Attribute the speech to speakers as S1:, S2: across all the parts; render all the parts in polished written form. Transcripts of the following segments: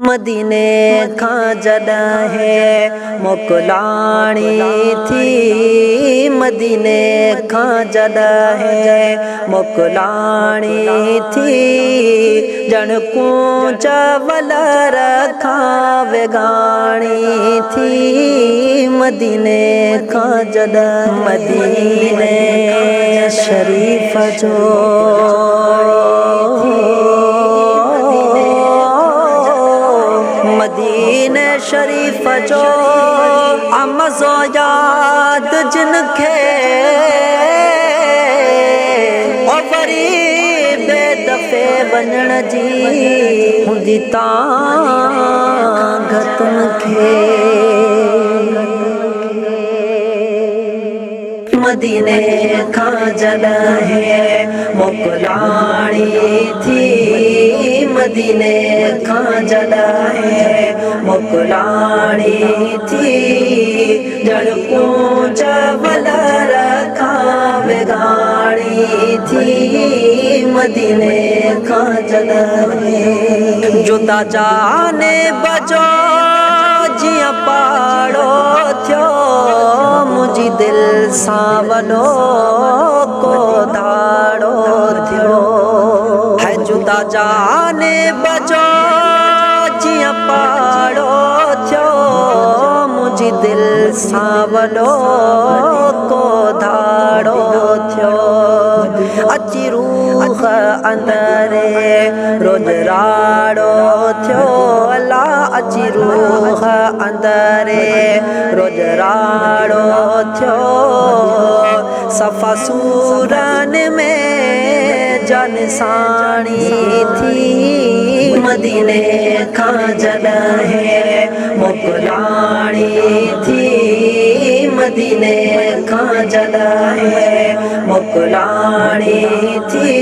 S1: मदीने खां जॾहिं मोकिलाणी थी, मदीने खां जॾहिं मोकिलाणी थी, ॼण कूंज वलर खां वेगाणी थी। मदीने खां जॾहिं मदीने शरीफ जो मदीने शरीफ जो मज़ो याद जिनखे और वरी बेदफ़े वञण जी हूंदी ताक़त खे। मदीने खां जॾहिं मोकिलाणी थी, मदीने खां जॾहिं मोकिलाणी थी, ॼण कूंज वलर खां वेगाणी थी। मदीने खां जॾहिं जुदा जाने बजो जीअं पाड़ो थियो, मुंहिंजी दिलि सां वॾो को धाड़ो थियो। है जुदा जाने बजो जीअं पाड़ो थियो, मुंहिंजी दिलि सां वॾो को धाड़ो थियो। अची रूह अंदरे रोज़ राड़ो थियो, अला अची रूह अंदरे रोज़ राड़ो थियो। सफ़ा सूरन में जानसाणी थी, मदीने खां जॾहिं मोकिलाणी थी, मदीने खां जॾहिं मोकिलाणी थी,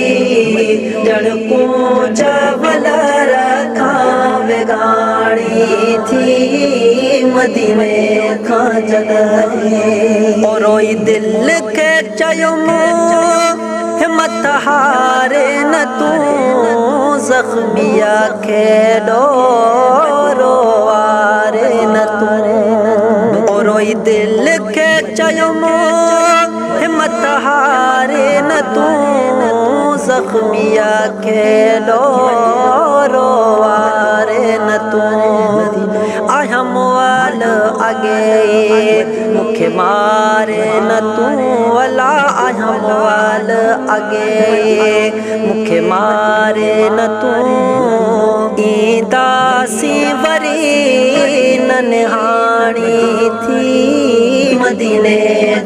S1: ॼण कूंज वलर खां वेगाणी थी। मदीने खां जॾहिं रोई दिलि खे चयुमि हिम्मत हारे न तूं, ज़ख़्मिया खे रोवारे न तूं। रोई दिलि खे चयुमि हिम्मत हारे न तूं, ज़ख़्मिया खे रोवारे न तूं। आहियां मुअल अॻे मूंखे मारे न तूं, अला आहियां मुअल अॻे मूंखे मारे न तूं। ईंदासी वरी नन्हाणी थी, मदीने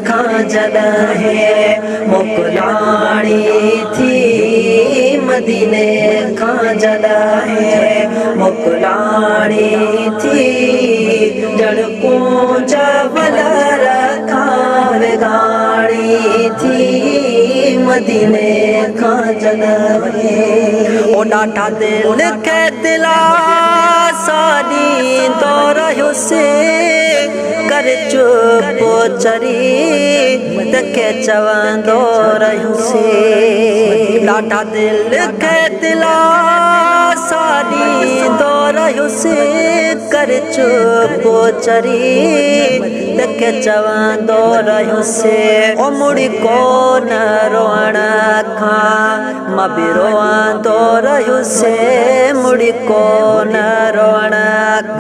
S1: खां जॾहिं मोकिलाणी थी, मदीने खां जॾहिं मोकिलाणी थी, ॼण कूंज वलर खां वेगाणी थी। मदीने खां जॾहिं ओ ॾाढा दिलि खे दिलासा ॾींदो रहियुसि, कर चुप चरी तंहिंखे चवंदो रहियुसि। ॾाढा दिलि खे दिलासा ॾींदो रहियुसि, कर चुप चरी तंहिंखे चवंदो रहियुसि। ओ मुड़ी कोन रोअण खां मां बि रोअंदो रहियुसि, मुड़ी कोन रोअण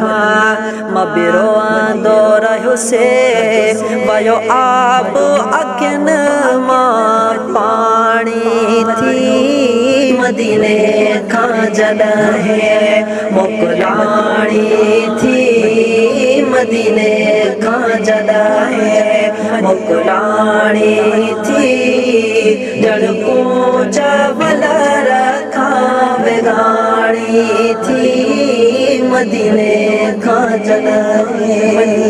S1: खां मां बि रोअंदो रहियुसि। वयो आब अखियुनि मां पाणी थी, मदीने खां जॾहिं मोकिलाणी थी, मदीने खां जॾहिं मोकिलाणी थी, ॼण कूंज वलर खां वेगाणी थी। मदीने खां जॾहिं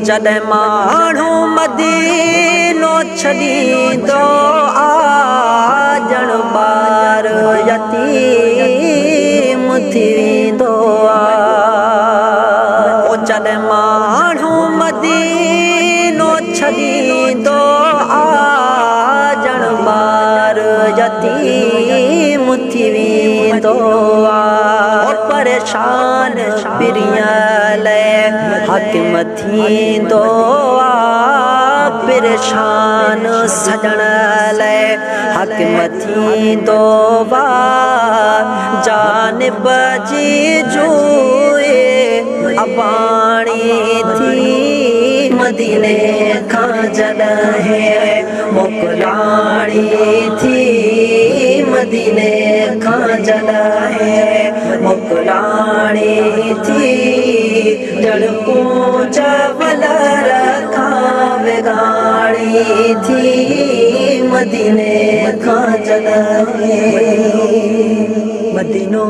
S1: जॾहिं माण्हू मदीनो छॾींदो आ, ॼण ॿार यतीम थी वेंदो आ। जॾहिं माण्हू मदीनो छॾींदो आ, ॼण ॿार यतीम थी वेंदो आ। परेशान पिरियाले हाकिम थींदो परेशान सजण ले हाकिम थींदो जानिब जी जुए अबाणी थी मदीने खां जॾहिं मोकलाणी थी मदीने खां जॾहिं मोकलाणी थी जड़ पूंज वलर खां विगाड़ी थी मदीने खां जॾहिं मदीनो